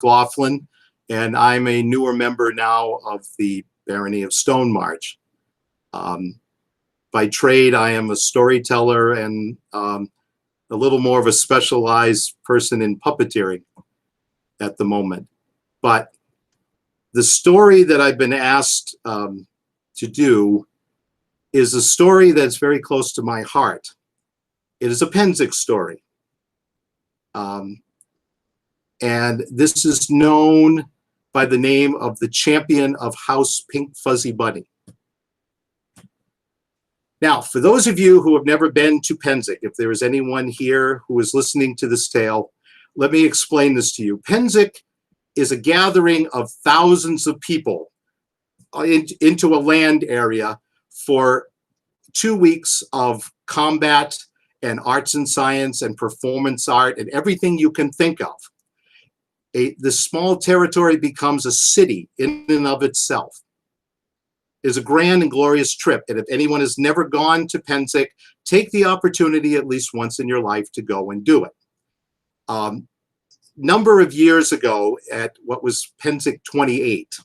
McLaughlin, and I'm a newer member now of the Barony of Stonemarch. By trade, I am a storyteller and a little more of a specialized person in puppeteering at the moment. But the story that I've been asked to do is a story that's very close to my heart. It is a Pennsic story. And this is known by the name of the champion of House Pink Fuzzy Bunny. Now, for those of you who have never been to Pennsic, if there is anyone here who is listening to this tale, let me explain this to you. Pennsic is a gathering of thousands of people into a land area for 2 weeks of combat and arts and science and performance art and everything you can think of. This small territory becomes a city in and of itself. It's a grand and glorious trip, and if anyone has never gone to Pennsic, take the opportunity at least once in your life to go and do it. Number of years ago at what was Pennsic 28,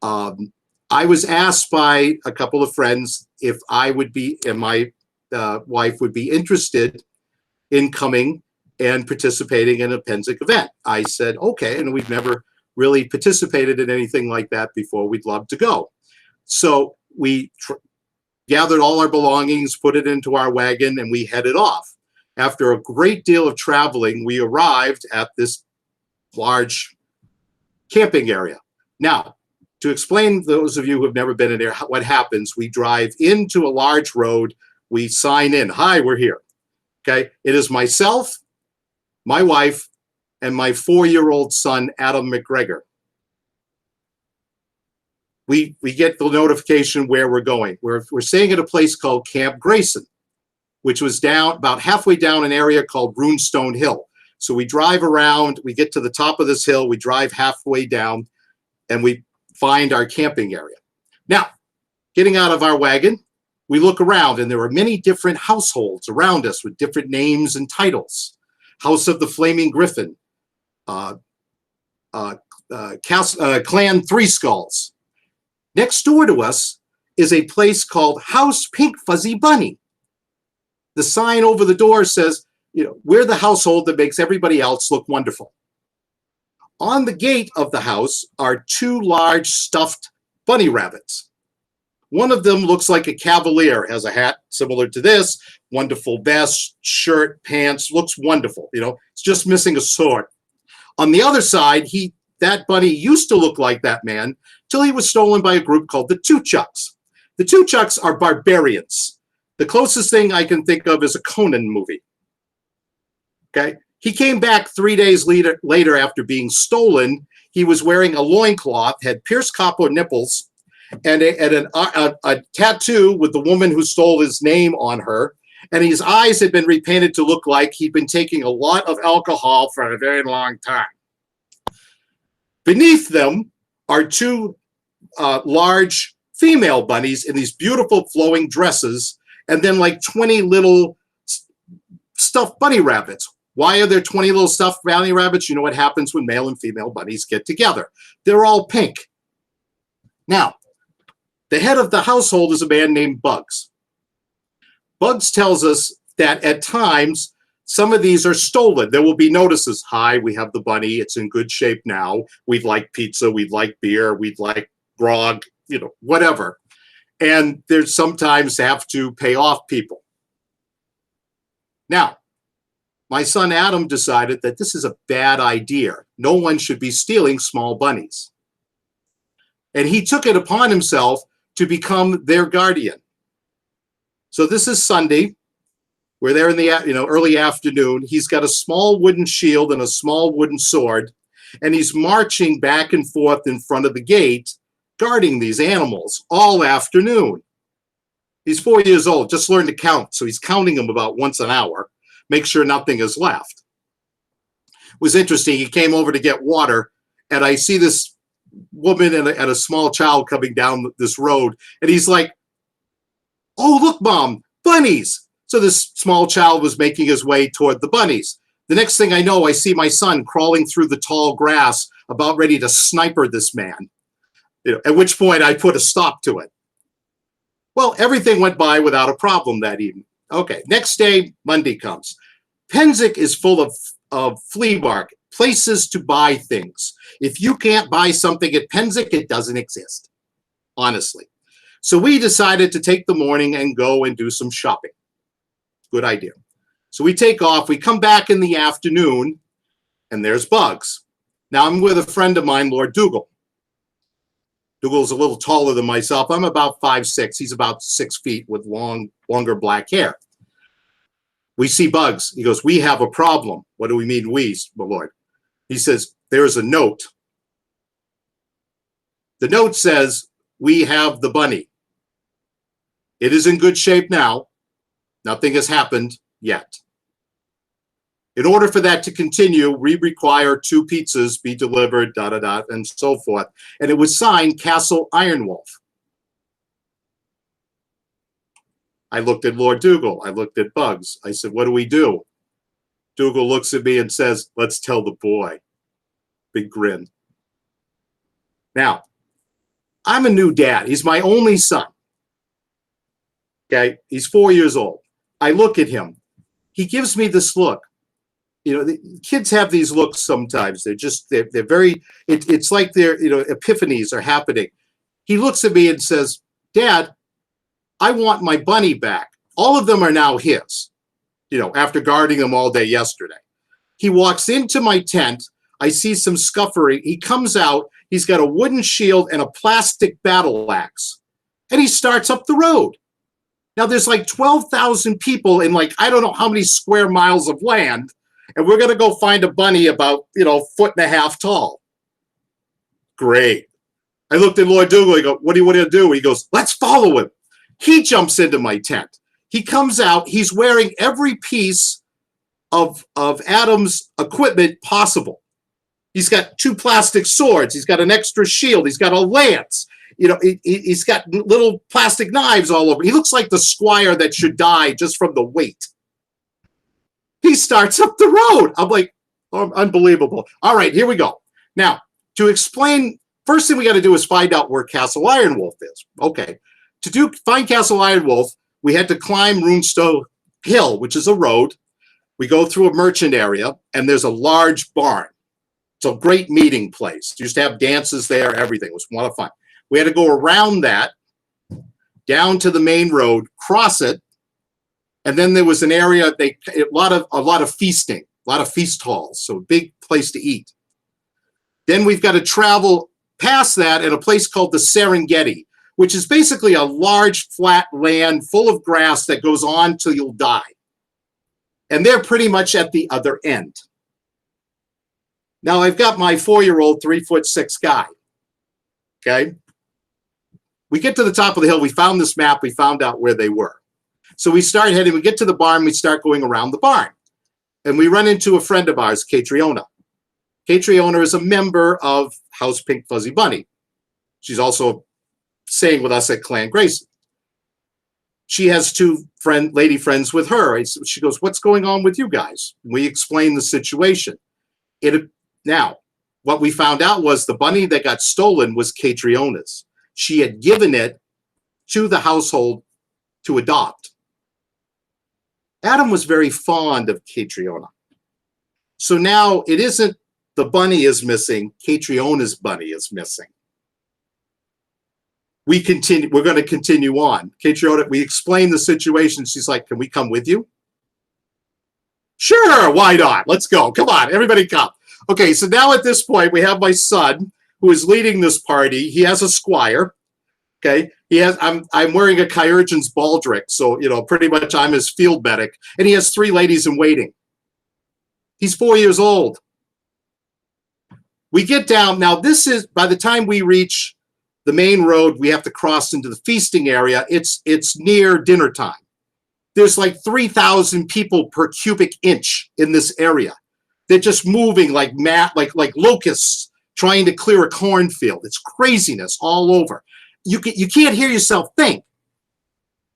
I was asked by a couple of friends if I would be, and my wife would be interested in coming and participating in a Pennsic event. I said, okay, and we've never really participated in anything like that before. We'd love to go. So we gathered all our belongings, put it into our wagon, and we headed off. After a great deal of traveling, we arrived at this large camping area. Now, to explain those of you who have never been in there, what happens, we drive into a large road, we sign in, hi, we're here, okay? It is myself, my wife, and my 4-year-old son, Adam McGregor. We get the notification where we're going. We're staying at a place called Camp Grayson, which was down about halfway down an area called Runestone Hill. So we drive around, we get to the top of this hill, we drive halfway down, and we find our camping area. Now, getting out of our wagon, we look around, and there are many different households around us with different names and titles. House of the Flaming Griffin, Clan Three Skulls. Next door to us is a place called House Pink Fuzzy Bunny. The sign over the door says, you know, we're the household that makes everybody else look wonderful. On the gate of the house are 2 large stuffed bunny rabbits. One of them looks like a cavalier, has a hat similar to this, wonderful vest, shirt, pants, looks wonderful. You know, it's just missing a sword. On the other side, that bunny used to look like that man till he was stolen by a group called the Two Chucks. The Two Chucks are barbarians. The closest thing I can think of is a Conan movie. Okay, he came back 3 days later after being stolen. He was wearing a loincloth, had pierced copper nipples, and a tattoo with the woman who stole his name on her. And his eyes had been repainted to look like he'd been taking a lot of alcohol for a very long time. Beneath them are 2 large female bunnies in these beautiful flowing dresses, and then like 20 little stuffed bunny rabbits. Why are there 20 little stuffed bunny rabbits? You know what happens when male and female bunnies get together. They're all pink. Now, the head of the household is a man named Bugs. Bugs tells us that at times, some of these are stolen. There will be notices. Hi, we have the bunny. It's in good shape now. We'd like pizza. We'd like beer. We'd like grog, you know, whatever. And there's sometimes have to pay off people. Now, my son Adam decided that this is a bad idea. No one should be stealing small bunnies. And he took it upon himself to become their guardian. So this is Sunday. We're there in the early afternoon. He's got a small wooden shield and a small wooden sword, and he's marching back and forth in front of the gate, guarding these animals all afternoon. He's 4 years old, just learned to count, so he's counting them about once an hour, make sure nothing is left. It was interesting. He came over to get water, and I see this woman and a small child coming down this road, and he's like, "Oh, look, Mom, bunnies." So this small child was making his way toward the bunnies. The next thing I know, I see my son crawling through the tall grass, about ready to sniper this man. At which point I put a stop to it. Well, everything went by without a problem that evening. Okay, next day, Monday comes. Penzic is full of flea market, places to buy things. If you can't buy something at Penzic, it doesn't exist, honestly. So we decided to take the morning and go and do some shopping. Good idea. So we take off, we come back in the afternoon, and there's Bugs. Now I'm with a friend of mine, Lord Dougal. Dougal's a little taller than myself. I'm about 5'6". He's about 6 feet with longer black hair. We see Bugs. He goes, "We have a problem." What do we mean, we, my lord? He says, "There's a note." The note says, "We have the bunny. It is in good shape now. Nothing has happened yet. In order for that to continue, we require 2 pizzas be delivered, and so forth." And it was signed Castle Ironwolf. I looked at Lord Dougal. I looked at Bugs. I said, "What do we do?" Dougal looks at me and says, "Let's tell the boy." Big grin. Now, I'm a new dad. He's my only son. Okay, he's 4 years old. I look at him. He gives me this look. The kids have these looks sometimes. They're very, it's like their, epiphanies are happening. He looks at me and says, "Dad, I want my bunny back." All of them are now his, after guarding them all day yesterday. He walks into my tent. I see some scuffering. He comes out. He's got a wooden shield and a plastic battle axe. And he starts up the road. Now there's like 12,000 people in I don't know how many square miles of land. And we're going to go find a bunny about, 1.5 feet tall. Great. I looked at Lord Dougal. I go, what do you want to do? He goes, "Let's follow him." He jumps into my tent. He comes out. He's wearing every piece of Adam's equipment possible. He's got 2 plastic swords. He's got an extra shield. He's got a lance. He's got little plastic knives all over. He looks like the squire that should die just from the weight. He starts up the road. I'm like, oh, unbelievable. All right, here we go. Now, to explain, first thing we got to do is find out where Castle Ironwolf is. Okay. To find Castle Ironwolf, we had to climb Runestow Hill, which is a road. We go through a merchant area, and there's a large barn. It's a great meeting place. Used to have dances there, everything. It was a lot of fun. We had to go around that, down to the main road, cross it, and then there was an area, a lot of feasting, a lot of feast halls, so a big place to eat. Then we've got to travel past that at a place called the Serengeti, which is basically a large flat land full of grass that goes on till you'll die. And they're pretty much at the other end. Now I've got my 4-year-old, 3'6" guy. Okay. We get to the top of the hill. We found this map. We found out where they were. So we start heading. We get to the barn. We start going around the barn. And we run into a friend of ours, Catriona. Catriona is a member of House Pink Fuzzy Bunny. She's also staying with us at Clan Grayson. She has 2 lady friends with her. She goes, "What's going on with you guys?" And we explain the situation. Now, what we found out was the bunny that got stolen was Catriona's. She had given it to the household to adopt. Adam was very fond of Catriona. So now it isn't the bunny is missing, Catriona's bunny is missing. We're going to continue on. Catriona, we explain the situation. She's like, "Can we come with you?" "Sure, why not? Let's go. Come on, everybody come." Okay, so now at this point, we have my son who is leading this party. He has a squire. Okay, I'm wearing a Kyurgeon's baldric, so pretty much I'm his field medic, and he has 3 ladies in waiting. He's 4 years old. We get down. Now this is, by the time we reach the main road, we have to cross into the feasting area. It's near dinner time. There's like 3,000 people per cubic inch in this area. They're just moving like locusts trying to clear a cornfield. It's craziness all over. You can't hear yourself think.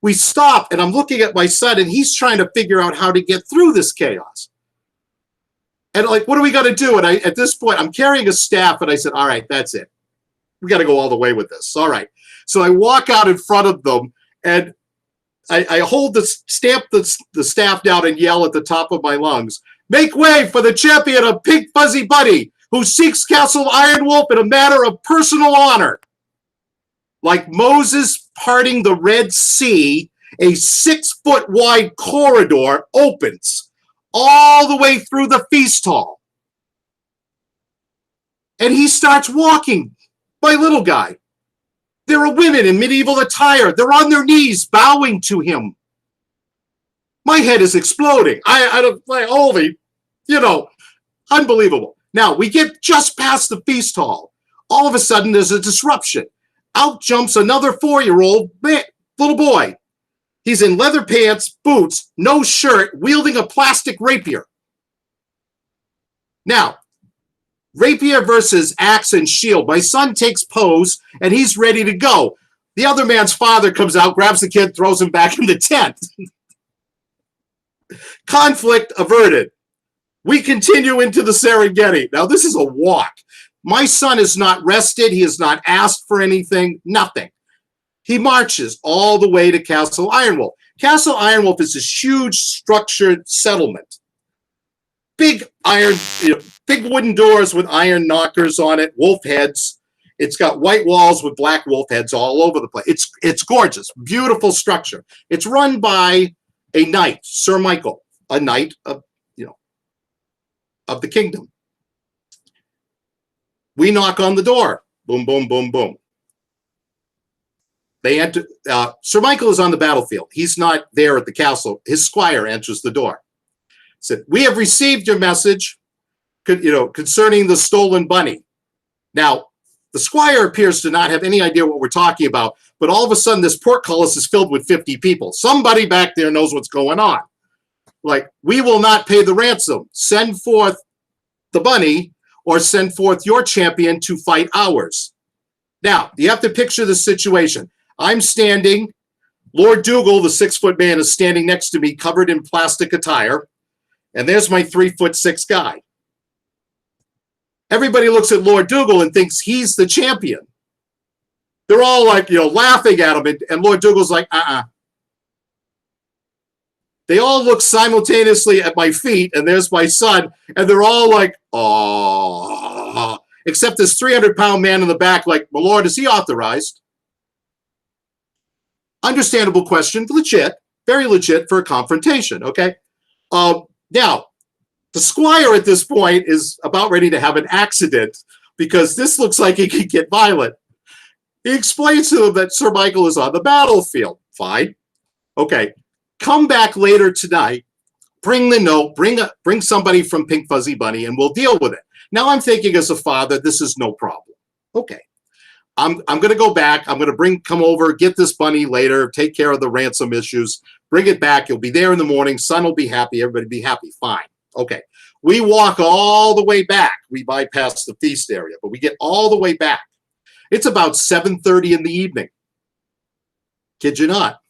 We stop, and I'm looking at my son, and he's trying to figure out how to get through this chaos. And like, what are we going to do? And at this point, I'm carrying a staff, and I said, all right, that's it. We got to go all the way with this. All right. So I walk out in front of them, and I hold stamp the staff down and yell at the top of my lungs, make way for the champion of Pink Fuzzy Bunny, who seeks Castle Iron Wolf in a matter of personal honor. Like Moses parting the Red Sea, a 6-foot wide corridor opens all the way through the feast hall. And he starts walking, my little guy. There are women in medieval attire. They're on their knees, bowing to him. My head is exploding. I don't like, holy, unbelievable. Now, we get just past the feast hall. All of a sudden, there's a disruption. Out jumps another 4-year-old little boy. He's in leather pants, boots, no shirt, wielding a plastic rapier. Now, rapier versus axe and shield. My son takes pose, and he's ready to go. The other man's father comes out, grabs the kid, throws him back in the tent. Conflict averted. We continue into the Serengeti. Now, this is a walk. My son is not rested. He has not asked for anything, nothing. He marches all the way to Castle Ironwolf. Castle Ironwolf is this huge structured settlement. Big big wooden doors with iron knockers on it, wolf heads. It's got white walls with black wolf heads all over the place. It's gorgeous, beautiful structure. It's run by a knight, Sir Michael, a knight of the kingdom. We knock on the door. Boom, boom, boom, boom. They enter. Sir Michael is on the battlefield. He's not there at the castle. His squire enters the door. Said, we have received your message, concerning the stolen bunny. Now, the squire appears to not have any idea what we're talking about, but all of a sudden this portcullis is filled with 50 people. Somebody back there knows what's going on. Like, we will not pay the ransom. Send forth the bunny or send forth your champion to fight ours. Now, you have to picture the situation. I'm standing. Lord Dougal, the 6-foot man, is standing next to me, covered in plastic attire. And there's my 3'6" guy. Everybody looks at Lord Dougal and thinks he's the champion. They're all like, laughing at him. And Lord Dougal's like, They all look simultaneously at my feet, and there's my son, and they're all like, oh. Except this 300-pound man in the back, like, my lord, is he authorized? Understandable question, legit, very legit for a confrontation, okay? Now, the squire at this point is about ready to have an accident because this looks like it could get violent. He explains to them that Sir Michael is on the battlefield. Fine. Okay. Come back later tonight. Bring the note. Bring somebody from Pink Fuzzy Bunny, and we'll deal with it. Now I'm thinking as a father, this is no problem. Okay. I'm going to go back. I'm going to come over, get this bunny later, take care of the ransom issues, bring it back. You'll be there in the morning. Son will be happy. Everybody be happy. Fine. Okay. We walk all the way back. We bypass the feast area, but we get all the way back. It's about 7:30 in the evening. Kid you not.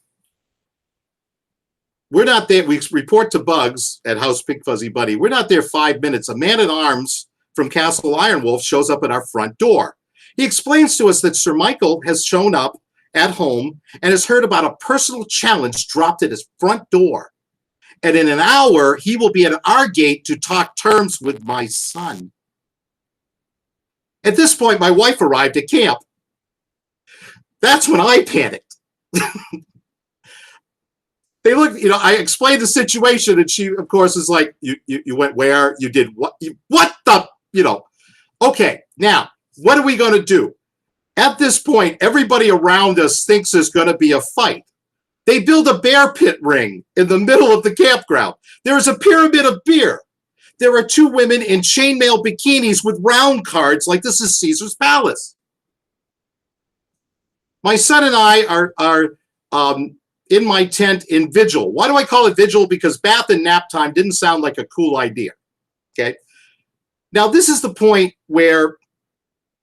We're not there. We report to Bugs at House Pink Fuzzy Bunny. We're not there 5 minutes. A man-at-arms from Castle Ironwolf shows up at our front door. He explains to us that Sir Michael has shown up at home and has heard about a personal challenge dropped at his front door. And in an hour, he will be at our gate to talk terms with my son. At this point, my wife arrived at camp. That's when I panicked. They look, I explained the situation, and she, of course, is like, you went where? You did what? What the, Okay, now, what are we going to do? At this point, everybody around us thinks there's going to be a fight. They build a bear pit ring in the middle of the campground. There is a pyramid of beer. There are 2 women in chainmail bikinis with round cards like this is Caesar's Palace. My son and I are in my tent in vigil. Why do I call it vigil? Because bath and nap time didn't sound like a cool idea. Okay. Now, this is the point where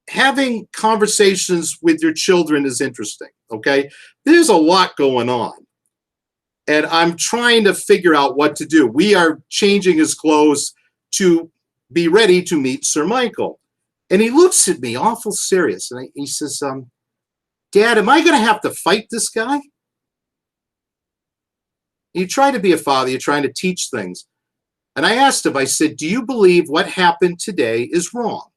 having conversations with your children is interesting. Okay. There's a lot going on. And I'm trying to figure out what to do. We are changing his clothes to be ready to meet Sir Michael. And he looks at me awful serious. And he says, Dad, am I going to have to fight this guy? You try to be a father, you're trying to teach things. And I asked him, I said, do you believe what happened today is wrong?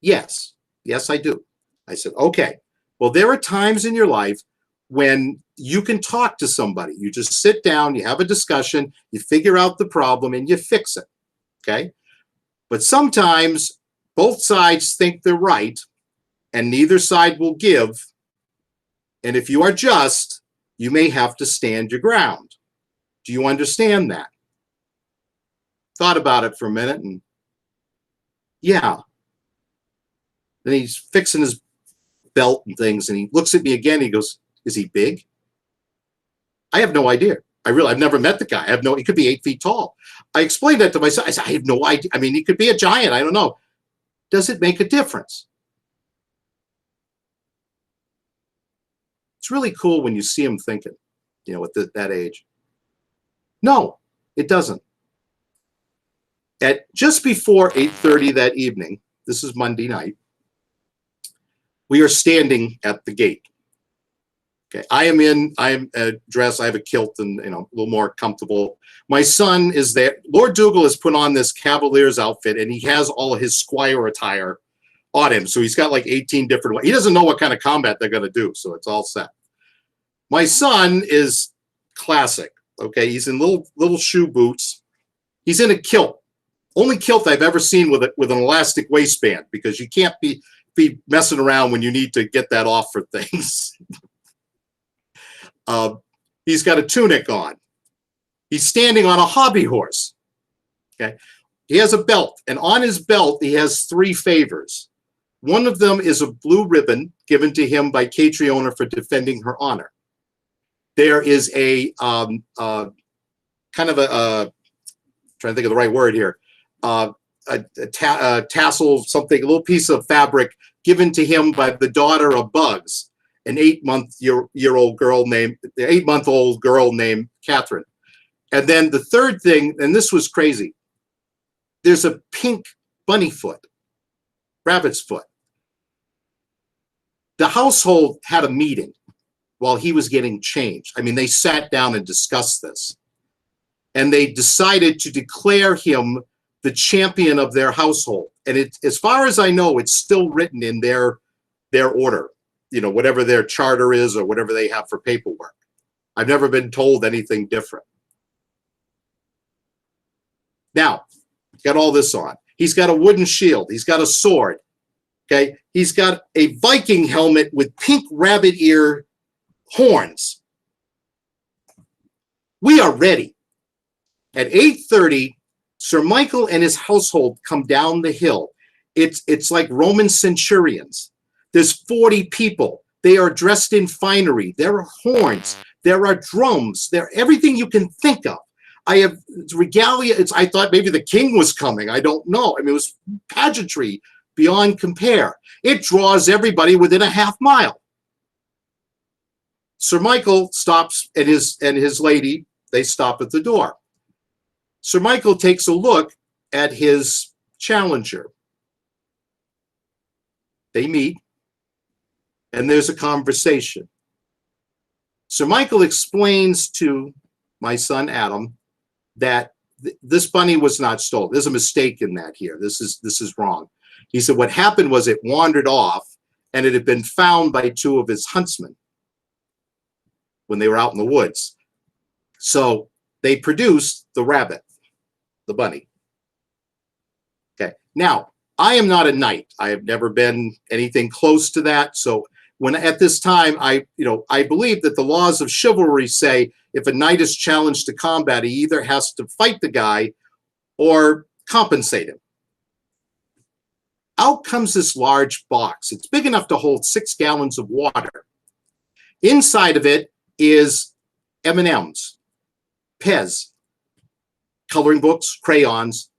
Yes. Yes, I do. I said, okay. Well, there are times in your life when you can talk to somebody. You just sit down, you have a discussion, you figure out the problem, and you fix it. Okay? But sometimes both sides think they're right, and neither side will give. And if you are just, you may have to stand your ground. Do you understand that? Thought about it for a minute, and yeah. Then he's fixing his belt and things, and he looks at me again. He goes, is he big? I have no idea. I've never met the guy. He could be 8 feet tall. I explained that to myself. I said, I have no idea. I mean, he could be a giant. I don't know. Does it make a difference? It's really cool when you see him thinking, you know, at that age. No, it doesn't. At just before 8:30 that evening, this is Monday night, we are standing at the gate. Okay, I am dressed, I have a kilt and, you know, a little more comfortable. My son is there. Lord Dougal has put on this Cavalier's outfit, and he has all of his squire attire on him. So he's got like 18 different, he doesn't know what kind of combat they're going to do, so it's all set. My son is classic, okay? He's in little shoe boots. He's in a kilt. Only kilt I've ever seen with an elastic waistband, because you can't be messing around when you need to get that off for things. He's got a tunic on. He's standing on a hobby horse. Okay, he has a belt, and on his belt he has 3 favors. One of them is a blue ribbon given to him by Catriona for defending her honor. There is a kind of a trying to think of the right word here, a tassel, something, a little piece of fabric given to him by the daughter of Bugs, an 8-month-old girl named Catherine. And then the third thing, and this was crazy, there's a pink bunny foot, rabbit's foot. The household had a meeting while he was getting changed. I mean, they sat down and discussed this. And they decided to declare him the champion of their household. And as far as I know, it's still written in their order, you know, whatever their charter is or whatever they have for paperwork. I've never been told anything different. Now, he's got all this on. He's got a wooden shield. He's got a sword. Okay. He's got a Viking helmet with pink rabbit ear horns. We are ready. At 8:30, Sir Michael and his household come down the hill. It's like Roman centurions. There's 40 people. They are dressed in finery. There are horns. There are drums. There everything you can think of. I have regalia. I thought maybe the king was coming. I don't know. I mean, it was pageantry beyond compare. It draws everybody within a half mile. Sir Michael stops, and his lady, they stop at the door. Sir Michael takes a look at his challenger. They meet, and there's a conversation. Sir Michael explains to my son Adam that this bunny was not stolen. There's a mistake in that here. This is wrong. He said what happened was it wandered off, and it had been found by 2 of his huntsmen when they were out in the woods. So they produced the rabbit, the bunny. Okay. Now, I am not a knight. I have never been anything close to that. So when at this time, I believe that the laws of chivalry say if a knight is challenged to combat, he either has to fight the guy or compensate him. Out comes this large box. It's big enough to hold 6 gallons of water. Inside of it is M&Ms, Pez, coloring books, crayons,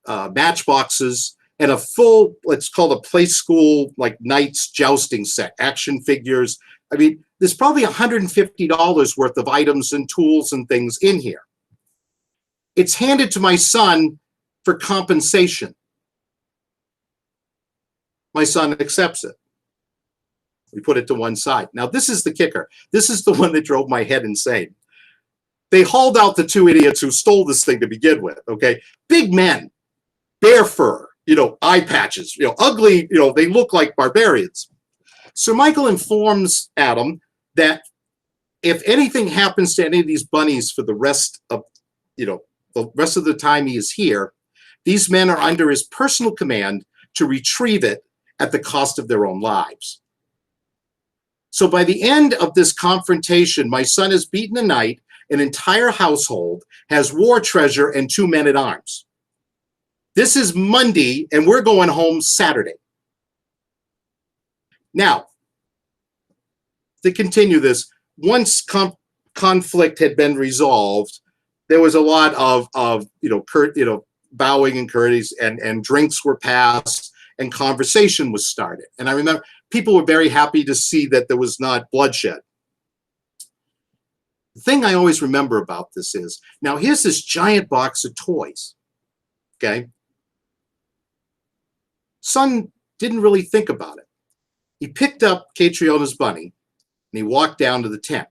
matchboxes, and a full, let's call it a play school, like knights jousting set, action figures. I mean, there's probably $150 worth of items and tools and things in here. It's handed to my son for compensation. My son accepts it. We put it to one side. Now, this is the kicker. This is the one that drove my head insane. They hauled out the two idiots who stole this thing to begin with, okay? Big men, bear fur, eye patches, ugly, they look like barbarians. Sir Michael informs Adam that if anything happens to any of these bunnies for the rest of, the rest of the time he is here, these men are under his personal command to retrieve it at the cost of their own lives. So by the end of this confrontation, my son has beaten a knight, an entire household, has war treasure, and 2 men-at-arms. This is Monday, and we're going home Saturday. Now, to continue this, once conflict had been resolved, there was a lot of bowing and courtesies, and drinks were passed, and conversation was started. And I remember people were very happy to see that there was not bloodshed. The thing I always remember about this is, now here's this giant box of toys, okay? Son didn't really think about it. He picked up Catriona's bunny, and he walked down to the tent.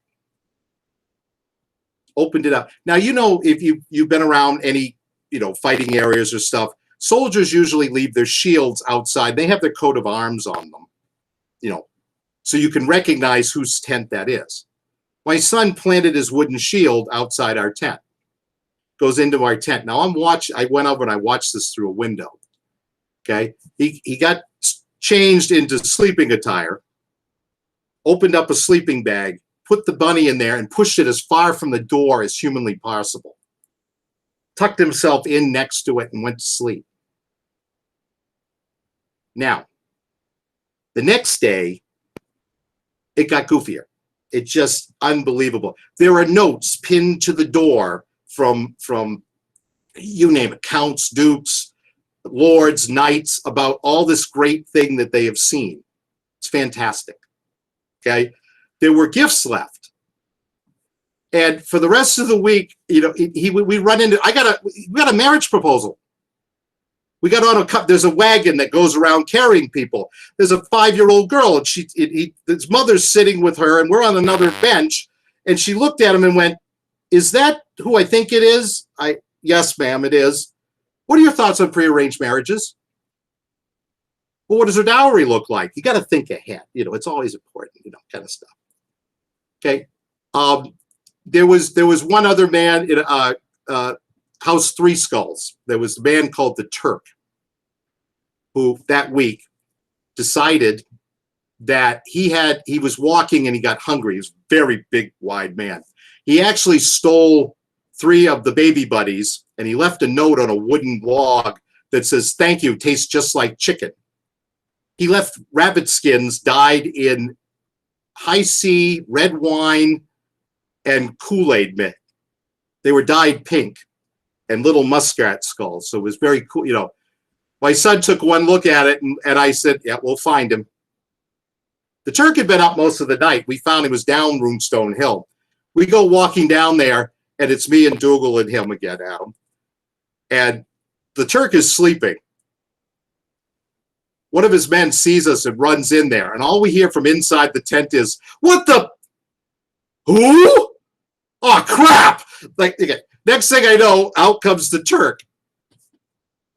Opened it up. Now, if you've been around any, fighting areas or stuff, soldiers usually leave their shields outside. They have their coat of arms on them, so you can recognize whose tent that is. My son planted his wooden shield outside our tent. Goes into our tent. Now I went over and I watched this through a window. Okay. He got changed into sleeping attire, opened up a sleeping bag, put the bunny in there, and pushed it as far from the door as humanly possible. Tucked himself in next to it and went to sleep. Now, the next day, it got goofier. It's just unbelievable. There are notes pinned to the door from you name it, counts, dukes, lords, knights, about all this great thing that they have seen. It's fantastic. Okay, there were gifts left, and for the rest of the week, we run into. We got a marriage proposal. We got on there's a wagon that goes around carrying people. There's a 5-year-old girl, and his mother's sitting with her, and we're on another bench. And she looked at him and went, "Is that who I think it is?" Yes, ma'am, it is. What are your thoughts on prearranged marriages? Well, what does her dowry look like? You got to think ahead. It's always important, kind of stuff. Okay. There was one other man in House Three Skulls. There was a man called the Turk, who that week decided that he was walking and he got hungry. He was a very big, wide man. He actually stole 3 of the baby buddies, and he left a note on a wooden log that says, "Thank you, tastes just like chicken." He left rabbit skins dyed in high C, red wine, and Kool-Aid mix. They were dyed pink, and little muskrat skulls. So it was very cool. My son took one look at it, and I said, "Yeah, we'll find him." The Turk had been up most of the night. We found he was down Runestone Hill. We go walking down there, and it's me and Dougal and him again, Adam. And the Turk is sleeping. One of his men sees us and runs in there, and all we hear from inside the tent is, "What the? Who? Oh, crap!" Okay. Next thing I know, out comes the Turk,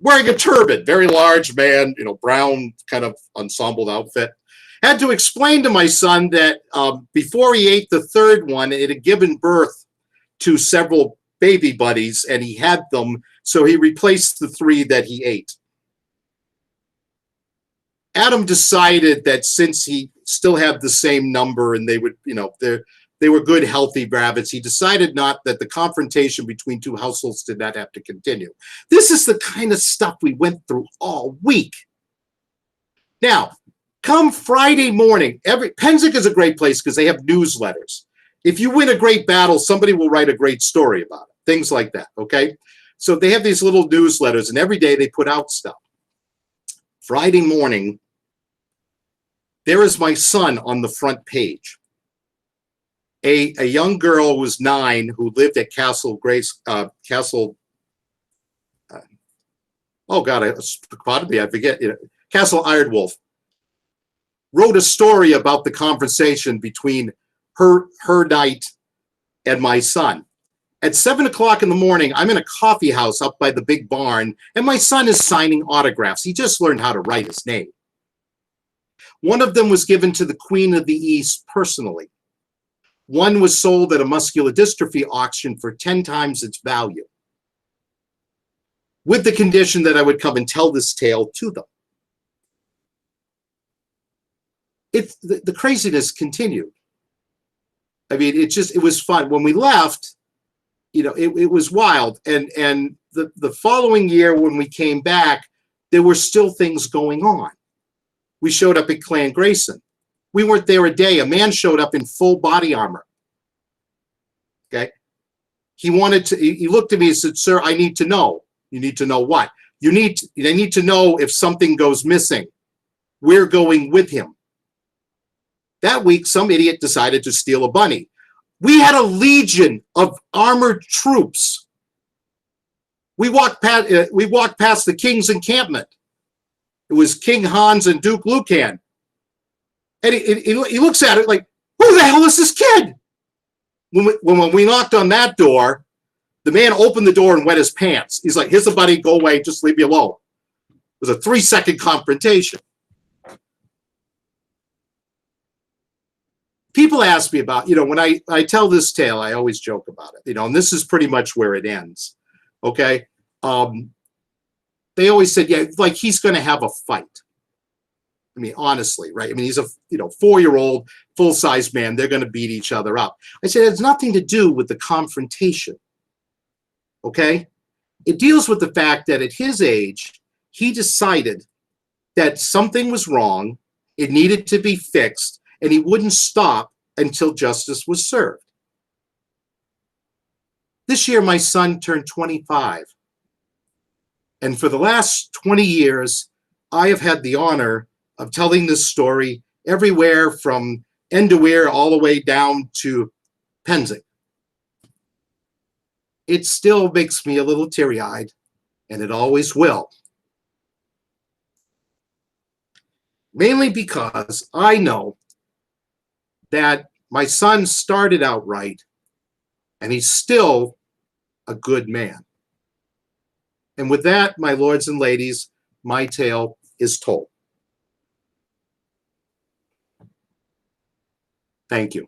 wearing a turban, very large man, brown kind of ensembled outfit. Had to explain to my son that before he ate the 3rd one, it had given birth to several baby buddies, and he had them, so he replaced the 3 that he ate. Adam decided that since he still had the same number and they would, they were good, healthy rabbits, he decided not that the confrontation between 2 households did not have to continue. This is the kind of stuff we went through all week. Now, come Friday morning, Pennsic is a great place because they have newsletters. If you win a great battle, somebody will write a great story about it, things like that, okay? So they have these little newsletters, and every day they put out stuff. Friday morning, there is my son on the front page. A young girl who was 9 who lived at Castle oh God, pardon me, I forget, Castle Ironwolf wrote a story about the conversation between her knight and my son. At 7 o'clock in the morning, I'm in a coffee house up by the big barn, and my son is signing autographs. He just learned how to write his name. One of them was given to the Queen of the East personally. One was sold at a muscular dystrophy auction for 10 times its value, with the condition that I would come and tell this tale to them. The craziness continued. I mean, it was fun. When we left, it was wild. And the following year when we came back, there were still things going on. We showed up at Clan Grayson. We weren't there a day. A man showed up in full body armor. Okay. He looked at me and said, "Sir, I need to know." You need to know what? They need to know if something goes missing. We're going with him. That week, some idiot decided to steal a bunny. We had a legion of armored troops. We walked past the king's encampment. It was King Hans and Duke Lucan. And he looks at it like, who the hell is this kid? When we knocked on that door, the man opened the door and wet his pants. He's like, here's the bunny, go away, just leave me alone. It was a 3-second confrontation. People ask me about, when I tell this tale, I always joke about it, and this is pretty much where it ends, okay? They always said, yeah, like he's going to have a fight. I mean, honestly, right? I mean, he's a 4-year-old, full-size man. They're going to beat each other up. I said, it has nothing to do with the confrontation, okay? It deals with the fact that at his age, he decided that something was wrong, it needed to be fixed, and he wouldn't stop until justice was served. This year, my son turned 25. And for the last 20 years, I have had the honor of telling this story everywhere from end to ear all the way down to Penzing. It still makes me a little teary-eyed, and it always will. Mainly because I know that my son started out right, and he's still a good man. And with that, my lords and ladies, my tale is told. Thank you.